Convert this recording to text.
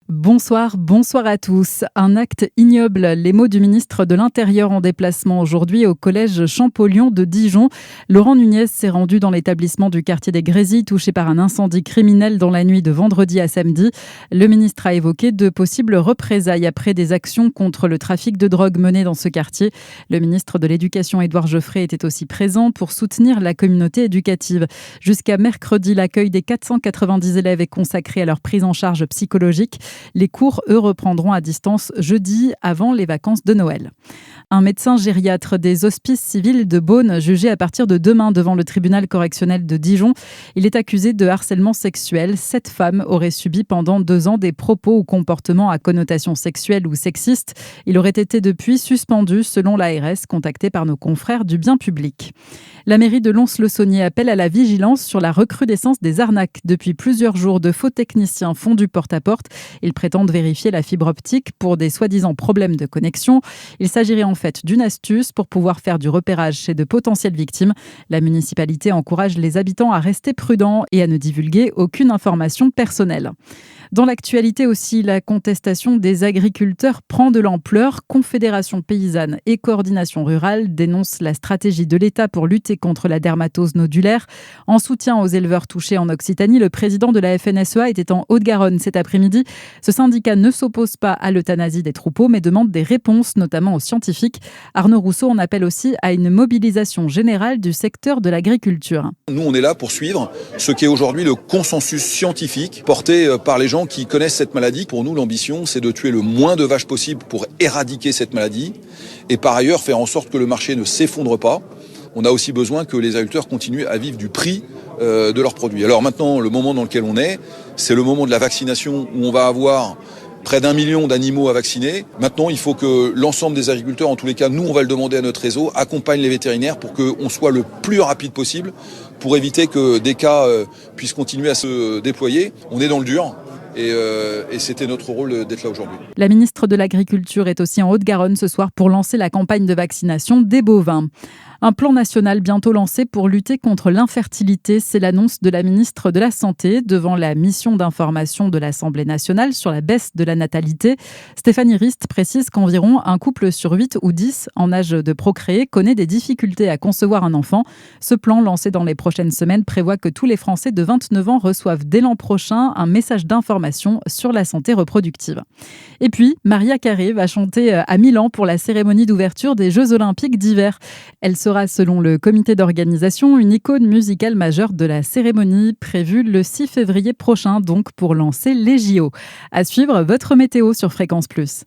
Bonsoir à tous. Un acte ignoble, les mots du ministre de l'Intérieur en déplacement aujourd'hui au collège Champollion de Dijon. Laurent Nunez s'est rendu dans l'établissement du quartier des Grésilles, touché par un incendie criminel dans la nuit de vendredi à samedi. Le ministre a évoqué de possibles représailles après des actions contre le trafic de drogue menées dans ce quartier. Le ministre de l'Éducation, Édouard Geoffrey, était aussi présent pour soutenir la communauté éducative. Jusqu'à mercredi, l'accueil des 490 élèves est consacré à leur prise en charge psychologique. Les cours, eux, reprendront à distance jeudi avant les vacances de Noël. Un médecin gériatre des hospices civils de Beaune, jugé à partir de demain devant le tribunal correctionnel de Dijon. Il est accusé de harcèlement sexuel. 7 femmes auraient subi pendant 2 ans des propos ou comportements à connotation sexuelle ou sexiste. Il aurait été depuis suspendu selon l'ARS, contacté par nos confrères du bien public. La mairie de Lons-le-Saunier appelle à la vigilance sur la recrudescence des arnaques. Depuis plusieurs jours, de faux techniciens font du porte-à-porte. Ils prétendent vérifier la fibre optique pour des soi-disant problèmes de connexion. Il s'agirait en fait d'une astuce pour pouvoir faire du repérage chez de potentielles victimes. La municipalité encourage les habitants à rester prudents et à ne divulguer aucune information personnelle. Dans l'actualité aussi, la contestation des agriculteurs prend de l'ampleur. Confédération paysanne et coordination rurale dénoncent la stratégie de l'État pour lutter contre la dermatose nodulaire. En soutien aux éleveurs touchés en Occitanie, le président de la FNSEA était en Haute-Garonne cet après-midi. Ce syndicat ne s'oppose pas à l'euthanasie des troupeaux, mais demande des réponses, notamment aux scientifiques. Arnaud Rousseau en appelle aussi à une mobilisation générale du secteur de l'agriculture. Nous, on est là pour suivre ce qui est aujourd'hui le consensus scientifique porté par les gens qui connaissent cette maladie. Pour nous, l'ambition, c'est de tuer le moins de vaches possible pour éradiquer cette maladie et par ailleurs faire en sorte que le marché ne s'effondre pas. On a aussi besoin que les agriculteurs continuent à vivre du prix de leurs produits. Alors maintenant, le moment dans lequel on est, c'est le moment de la vaccination où on va avoir près d'1 million d'animaux à vacciner. Maintenant, il faut que l'ensemble des agriculteurs, en tous les cas, nous, on va le demander à notre réseau, accompagnent les vétérinaires pour qu'on soit le plus rapide possible pour éviter que des cas puissent continuer à se déployer. On est dans le dur. Et c'était notre rôle d'être là aujourd'hui. La ministre de l'Agriculture est aussi en Haute-Garonne ce soir pour lancer la campagne de vaccination des bovins. Un plan national bientôt lancé pour lutter contre l'infertilité. C'est l'annonce de la ministre de la Santé devant la mission d'information de l'Assemblée nationale sur la baisse de la natalité. Stéphanie Rist précise qu'environ un couple sur 8 ou 10 en âge de procréer connaît des difficultés à concevoir un enfant. Ce plan lancé dans les prochaines semaines prévoit que tous les Français de 29 ans reçoivent dès l'an prochain un message d'information sur la santé reproductive. Et puis, Maria Carey va chanter à Milan pour la cérémonie d'ouverture des Jeux Olympiques d'hiver. Elle sera, selon le comité d'organisation, une icône musicale majeure de la cérémonie prévue le 6 février prochain, donc pour lancer les JO. À suivre, votre météo sur Fréquence Plus.